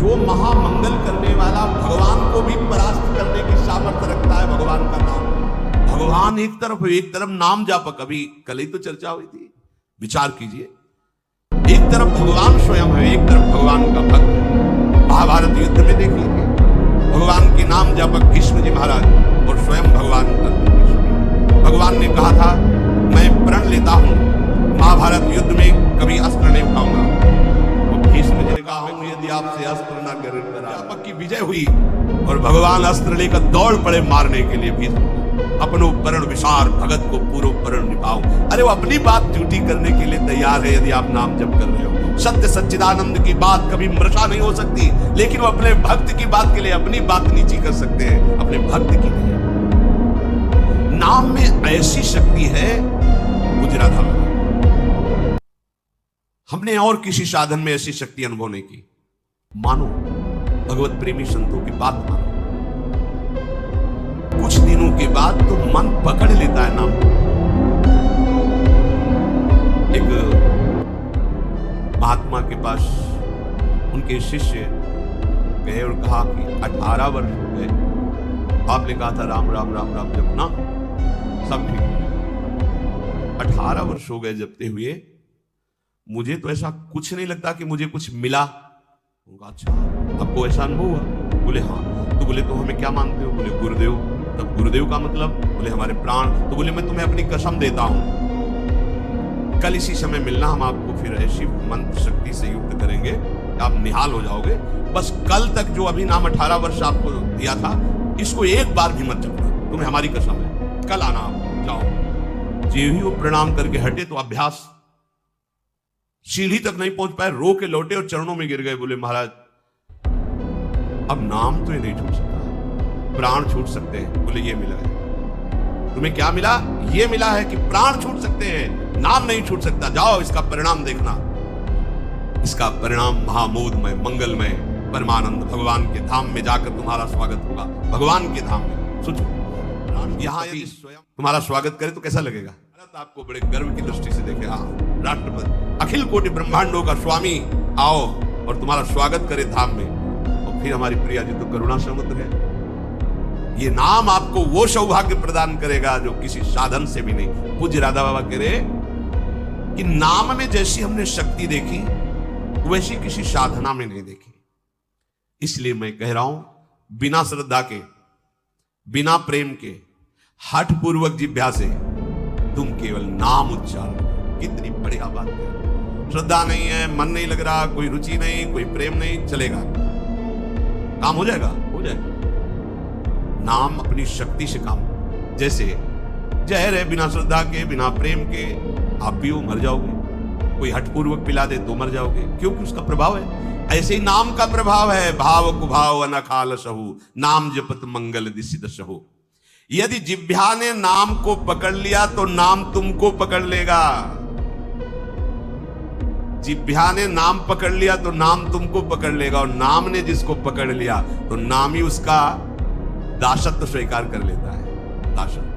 जो महामंगल करने वाला, भगवान को भी परास्त करने की सामर्थ्य रखता है, भगवान का नाम। भगवान एक तरफ नाम जापक, अभी कल ही तो चर्चा हुई थी, विचार कीजिए। एक तरफ भगवान स्वयं है, एक तरफ भगवान का भक्त। महाभारत युद्ध में देख लीजिए, भगवान के नाम जापक भीष्म जी महाराज और स्वयं भगवान का। भगवान ने कहा था मैं प्रण लेता हूं, महाभारत युद्ध में कभी अस्त्र नहीं उठाऊंगा। और भीष्म जी ने कहा यदि आपसे अस्त्र न गिरे, जापक की विजय हुई और भगवान अस्त्र लेकर दौड़ पड़े मारने के लिए भीष्म। अपनो परण विशार भगत को पूर्व परण निभाओ। अरे वो अपनी बात झूठी करने के लिए तैयार है यदि आप नाम जप कर रहे हो। सत्य सच्चिदानंद की बात कभी मृषा नहीं हो सकती, लेकिन वो अपने भक्त की बात के लिए अपनी बात नीची कर सकते हैं, अपने भक्त की नहीं। नाम में ऐसी शक्ति है गुजरा धाम। हमने और किसी साधन में ऐसी शक्ति अनुभव नहीं की। मानो भगवत प्रेमी संतों की बात मानो, कुछ दिनों के बाद तो मन पकड़ लेता है नाम। एक महात्मा के पास उनके शिष्य गए और कहा कि 18 वर्ष हो गए, आपने कहा था राम राम राम राम जपना, सब ठीक है। 18 वर्ष हो गए जपते हुए, मुझे तो ऐसा कुछ नहीं लगता कि मुझे कुछ मिला। अच्छा, आपको ऐसा अनुभव हुआ? बोले हाँ। तो बोले तो हमें क्या मानते हो? बोले गुरुदेव। तब गुरुदेव का मतलब? बोले हमारे प्राण। तो बोले मैं तुम्हें अपनी कसम देता हूं, कल इसी समय मिलना, हम आपको फिर ऐसी मंत्र शक्ति से युक्त करेंगे आप निहाल हो जाओगे। बस कल तक जो अभी नाम 18 वर्ष आपको दिया था, इसको एक बार भी मत जपना, तुम्हें हमारी कसम है। कल आना, आप जाओ। जे ही वो प्रणाम करके हटे तो अभ्यास, सीढ़ी तक नहीं पहुंच पाए, रो के लौटे और चरणों में गिर गए। बोले महाराज अब नाम तो ये नहीं छूट सकता, प्राण छूट सकते हैं। बोले ये मिला है तुम्हें। क्या मिला? ये मिला है कि प्राण छूट सकते हैं, नाम नहीं छूट सकता। जाओ इसका परिणाम देखना। इसका परिणाम महामोदमय मंगलमय परमानंद भगवान के धाम में जाकर तुम्हारा स्वागत होगा। भगवान के धाम में सोचो, यहाँ यदि स्वयं तुम्हारा स्वागत करे तो कैसा लगेगा? आपको बड़े गर्व की दृष्टि से देखे, हाँ राष्ट्रपति अखिल कोटि ब्रह्मांडों का स्वामी आओ और तुम्हारा स्वागत करे धाम में। और फिर हमारी प्रिया जी तो करुणा समुद्र है। ये नाम आपको वो सौभाग्य प्रदान करेगा जो किसी साधन से भी नहीं। पूज्य राधा बाबा कह रहे कि नाम में जैसी हमने शक्ति देखी वैसी किसी साधना में नहीं देखी। इसलिए मैं कह रहा हूं, बिना श्रद्धा के, बिना प्रेम के, हठ पूर्वक जिह्वा से तुम केवल नाम उच्चारण। कितनी बढ़िया बात है। श्रद्धा नहीं है, मन नहीं लग रहा, कोई रुचि नहीं, कोई प्रेम नहीं, चलेगा, काम हो जाएगा, हो जाएगा। नाम अपनी शक्ति से काम, जैसे जहर है, बिना श्रद्धा के, बिना प्रेम के आप पियो मर जाओगे। कोई हठपूर्वक पिला दे तो मर जाओगे, क्योंकि उसका प्रभाव है। ऐसे ही नाम का प्रभाव है। भाव कुभाव अनखाल सहु, नाम जपत मंगल दिसित सहु। यदि जिह्वा ने नाम को पकड़ लिया तो नाम तुमको पकड़ लेगा। जिह्वा ने नाम पकड़ लिया तो नाम तुमको पकड़ लेगा, और नाम ने जिसको पकड़ लिया तो नाम ही उसका दासत्व स्वीकार कर लेता है। दासत्व